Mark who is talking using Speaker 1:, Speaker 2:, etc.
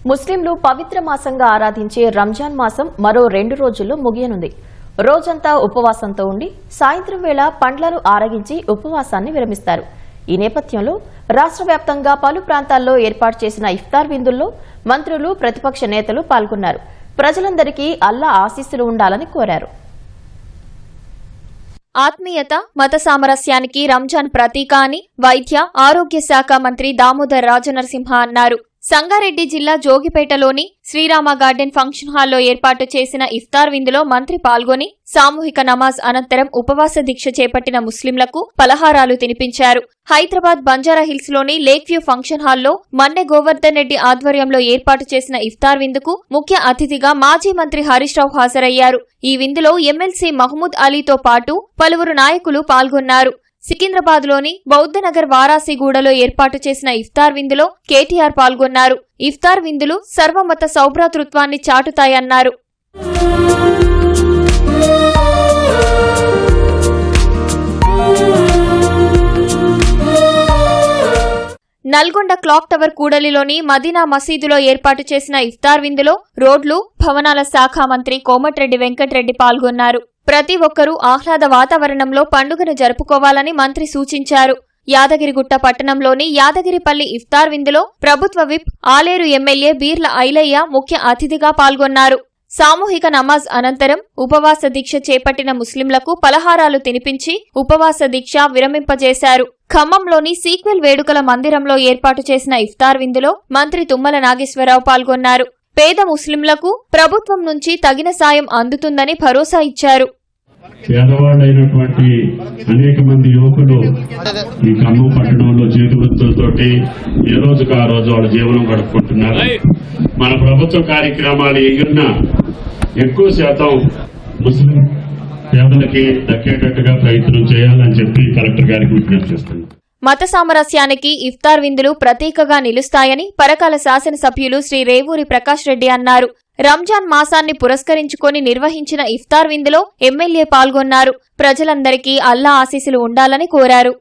Speaker 1: ముస్లింలు పవిత్ర మాసంగా ఆరాధించే రంజాన్ మాసం మరో 2 రోజుల్లో ముగియనుంది. రోజంతా ఉపవాసంతో ఉండి సాయంత్రం వేళ పండ్లను ఆరగించి ఉపవాసాన్ని విరమిస్తారు. ఈ నేపథ్యంలో రాష్ట్ర వ్యాప్తంగా పలు ప్రాంతాల్లో ఏర్పాటు చేసిన ఇఫ్తార్ విందుల్లో మంత్రులు, ప్రతిపక్ష నేతలు పాల్గొన్నారు. ప్రజలందరికీ అల్లా ఆశీస్సులు ఉండాలని కోరారు.
Speaker 2: ఆత్మీయత, మత సామరస్యానికి రంజాన్ ప్రతీక అని వైద్య, ఆరోగ్య శాఖ మంత్రి దామోదర్ రాజనరసింహ అన్నారు. సంగారెడ్డి జిల్లా జోగిపేటలోని శ్రీరామ గార్డెన్ ఫంక్షన్ హాల్లో ఏర్పాటు చేసిన ఇఫ్తార్ విందులో మంత్రి పాల్గొని సామూహిక నమాజ్ అనంతరం ఉపవాస దీక్ష చేపట్టిన ముస్లింలకు పలహారాలు తినిపించారు. హైదరాబాద్ బంజారాహిల్స్ లోని లేక్ వ్యూ ఫంక్షన్ హాల్లో మన్నె గోవర్ధన్ రెడ్డి ఆధ్వర్యంలో ఏర్పాటు చేసిన ఇఫ్తార్ విందుకు ముఖ్య అతిథిగా మాజీ మంత్రి హరీష్ రావు హాజరయ్యారు. ఈ విందులో ఎమ్మెల్సీ మహమూద్ అలీతో పాటు పలువురు నాయకులు పాల్గొన్నారు. సికింద్రాబాద్ లోని బౌద్ధనగర్ వారాసిగూడలో ఏర్పాటు చేసిన ఇఫ్తార్ విందులో కేటీఆర్ పాల్గొన్నారు. ఇఫ్తార్ విందులు సర్వమత సౌభ్రాతృత్వాన్ని చాటుతాయన్నారు. నల్గొండ క్లాక్ టవర్ కూడలిలోని మదీనా మసీదులో ఏర్పాటు చేసిన ఇఫ్తార్ విందులో రోడ్లు, భవనాల శాఖ మంత్రి కోమటిరెడ్డి వెంకటరెడ్డి పాల్గొన్నారు. ప్రతి ఒక్కరూ ఆహ్లాద వాతావరణంలో పండుగను జరుపుకోవాలని మంత్రి సూచించారు. యాదగిరిగుట్ట పట్టణంలోని యాదగిరిపల్లి ఇఫ్తార్ విందులో ప్రభుత్వ విప్, ఆలేరు ఎమ్మెల్యే బీర్ల ఐలయ్య ముఖ్య అతిథిగా పాల్గొన్నారు. సామూహిక నమాజ్ అనంతరం ఉపవాస దీక్ష చేపట్టిన ముస్లింలకు పలహారాలు తినిపించి ఉపవాస దీక్ష విరమింపజేశారు. ఖమ్మంలోని సీక్వెల్ వేడుకల మందిరంలో ఏర్పాటు చేసిన ఇఫ్తార్ విందులో మంత్రి తుమ్మల నాగేశ్వరరావు పాల్గొన్నారు. పేద ముస్లింలకు ప్రభుత్వం నుంచి తగిన సాయం అందుతుందని భరోసా ఇచ్చారు.
Speaker 3: పేదవాళ్ళైనటువంటి అనేక మంది యువకులు ఈ ఖమ్మం పట్టణంలో చేతి వృత్తులతోటి ఏ రోజుకు ఆ రోజు వాళ్ళ జీవనం గడుపుకుంటున్నారు. మన ప్రభుత్వ కార్యక్రమాలు ఎగిరిన ఎక్కువ శాతం ముస్లిం పేదలకి దక్కేటట్టుగా ప్రయత్నం చేయాలని చెప్పి కలెక్టర్ గారికి విజ్ఞప్తి చేస్తున్నాం.
Speaker 2: మత సామరస్యానికి ఇఫ్తార్ విందులు ప్రతీకగా నిలుస్తాయని పరకాల శాసనసభ్యులు శ్రీ రేవూరి ప్రకాష్ రెడ్డి అన్నారు. రంజాన్ మాసాన్ని పురస్కరించుకొని నిర్వహించిన ఇఫ్తార్ విందులో ఎమ్మెల్యే పాల్గొన్నారు. ప్రజలందరికీ అల్లా ఆశీస్సులు ఉండాలని కోరారు.